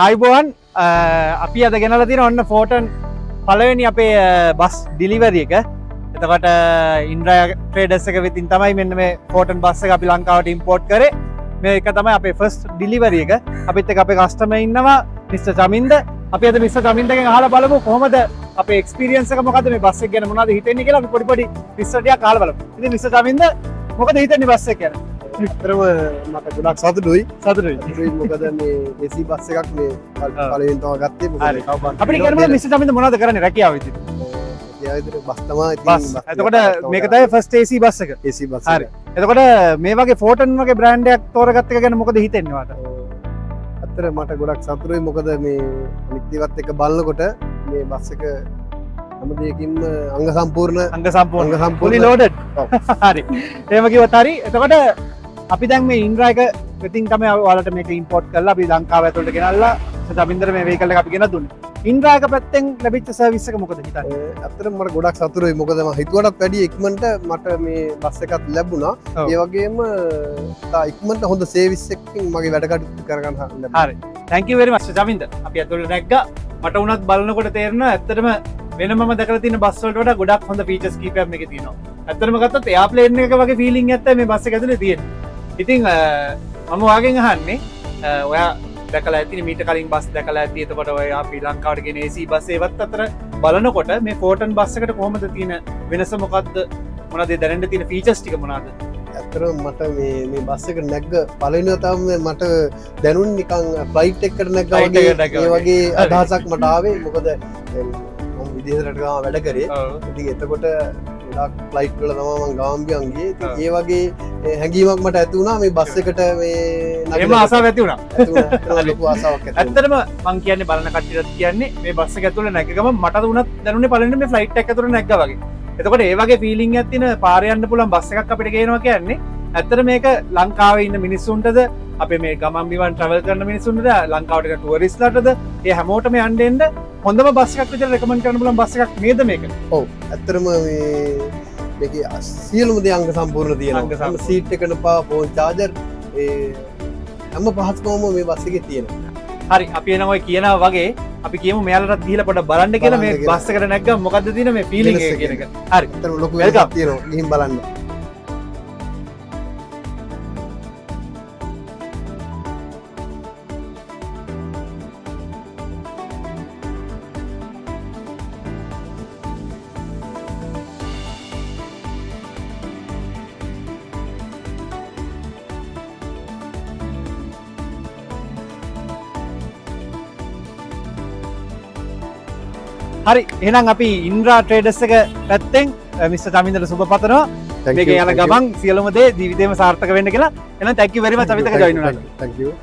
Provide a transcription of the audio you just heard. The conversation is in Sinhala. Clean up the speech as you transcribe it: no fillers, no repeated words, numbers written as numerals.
ආයිබෝවන් අපි අද ගෙනල තින ඔන්න ෆෝටන් පලවෙනි අපේ බස් ඩිලිවරිය එක එතකට ඉන්ද්‍රය ට්‍රේඩස්සක විතින් තමයි මෙන්න මේ ෆෝටන් බස්ස අපි ලංකාවට ඉම්පෝට් කරේ මේ එක තමයි අපේ ෆස් ඩිලිවරිය එක අපිත් එක අපේ කස්ටම ඉන්නවා මිස්ටර් චමින්ද අපි අද මිස්ටර් චමින්දගෙන් අහලා බලමු කොහොමද අපේ එක්ස්පීරියන්ස් එක මොකද මේ බස් එක ගැන මොනවද හිතෙන්නේ කියලා අපි පොඩි විස්තර ටිකක් අහලා බලමු. ඉතින් මිස්ටර් චමින්ද මොකද හිතන්නේ බස් එක ගැන? විතරම මට ගොඩක් සතුටුයි මොකද මේ AC බස් එකක් මේ පළවෙනිම තමයි ගත්තේ මොකද අපිට කියන්න මිස්ටර් චමින්ද මොනවද කරන්නේ රැකියාව විදිහට? රැකියාව බස් තමයි බස්. එතකොට මේක තමයි ෆස්ට් AC බස් එක. AC බස් හරි. එතකොට මේ වගේ ෆෝටන් වගේ බ්‍රෑන්ඩ් එකක් තෝරගත්ත එක ගැන මොකද හිතෙන්නේ වාට? අතර මට ගොඩක් සතුටුයි මොකද මේ අනිත් ඒවත් එක බලනකොට මේ බස් එක හැම දෙයකින්ම අංග සම්පූර්ණ fully loaded. හරි. එහෙම කිව්වත් හරි. එතකොට අපි දැන් මේ ඉන්ද්‍රා එක වෙතින් තමයි ඔයාලට මේක ඉම්පෝට් කරලා අපි ලංකාව ඇතුළට ගෙනල්ලා සතමින්දර මේ වෙහිකල් එක අපි ගෙනත් දුන්නේ. ඉන්ද්‍රා එක පැත්තෙන් ලැබිච්ච සර්විස් එක මොකද හිතන්නේ? ඇත්තටම මට ගොඩක් සතුටුයි මොකද මම හිතුවටත් වැඩිය ඉක්මනට මට මේ බස් එකක් ලැබුණා. ඒ වගේම තා ඉක්මනට හොඳ සර්විස් එකකින් මගේ වැඩ කටයුතු කරගන්න ලැබුණා. හරි. thank you very much Chaminda. අපි ඇතුළට නැග්ගා. මට උනත් බලනකොට තේරෙනවා ඇත්තටම වෙනම දැකලා තියෙන බස් වලට වඩා ගොඩක් හොඳ ෆීචර්ස් කීපයක් මේකේ තියෙනවා. ඇත්තටම ගත්තොත් එයාප්ලේන් එක වගේ ෆීලිං එකක් තමයි මේ බස් එක ඇතුලේ තියෙන්නේ. ඉතින් මම වාගෙන් අහන්නේ ඔයා දැකලා ඇතිනේ මීට කලින් බස් දැකලා ඇති. එතකොට ඔය අපි ලංකාවට ගෙන AC බස් ඒවත් අතර බලනකොට මේ ෆෝටන් බස් එකට කොහොමද තියෙන වෙනස මොකද්ද? මොනවද දැනෙන්න තියෙන ෆීචර්ස් ටික මොනවද? ඇත්තටම මට මේ බස් එක නැග්ග පළවෙනිව තමයි මට දැනුන්නේ නිකන් ෆ්ලයිට් එකකට නැග්ගා වගේ ඒ වගේ අදහසක් මට ආවේ. මොකද මම විදේශයට ගාම වැඩ කරේ. ඉතින් එතකොට ගොඩක් ෆ්ලයිට් වල තමයි මම ගාම්බියන් ගියේ. ඉතින් ඒ වගේ හැඟීමක් මට ඇති වුණා මේ බස් එකට මේ එහෙම ආසාවක් ඇති වුණා. ලොකු ආසාවක් ඇති වුණා. ඇත්තටම මං කියන්නේ බලන කට්ටියට කියන්නේ මේ බස් එක ඇතුළේ නැග්ග ගමන් මට උනත් දැනුනේ පළවෙනි මේ ෆ්ලයිට් එක ඇතුළේ නැග්ගා වගේ. එතකොට ඒ වගේ ෆීලිං එකක් තියෙන පාරේ යන්න පුළුවන් බස් එකක් අපිට ගේනවා කියන්නේ ඇත්තට මේක ලංකාවේ ඉන්න මිනිස්සුන්ටද අපේ මේ ගමන් බිමන් ට්‍රැවල් කරන මිනිස්සුන්ටද ලංකාවට එන ටුවරිස්ට්ලාටද ඒ හැමෝටම යන්න එන්න හොඳම බස් එකක් විදිහට රෙකමන්ඩ් කරන්න පුළුවන් බස් එකක් නේද මේක? ඔව්. ඇත්තටම මේකේ සියලුම දේ අංග සම්පූර්ණ තියෙනවා. හැම සීට් එකකම ෆෝන් චාර්ජර් හැම පහසුකමම මේ බස් එකේ තියෙනවා. හරි අපි එනවා ඔය කියනවා වගේ අපි කියමු මෙයාලටත් ගිහිල්ලා පොඩ්ඩක් බලන්න කියලා මේ බස් එකට නැග්ගම මොකද්ද තියෙන මේ ෆීලිං එක කියන එක. හරි. ඇත්තටම ලොකු වෙනසක් තියෙනවා. ගිහින් බලන්න. හරි එහෙනම් අපි ඉන්ද්‍රා ට්‍රේඩර්ස් එක පැත්තෙන් මිස්ටර් චමින්දට සුබ පතනවා. මේක යන ගමන් සියලුම දේ ජීවිතේම සාර්ථක වෙන්න කියලා. එහෙනම් thank you very much අපිට join වුණාට. Thank you.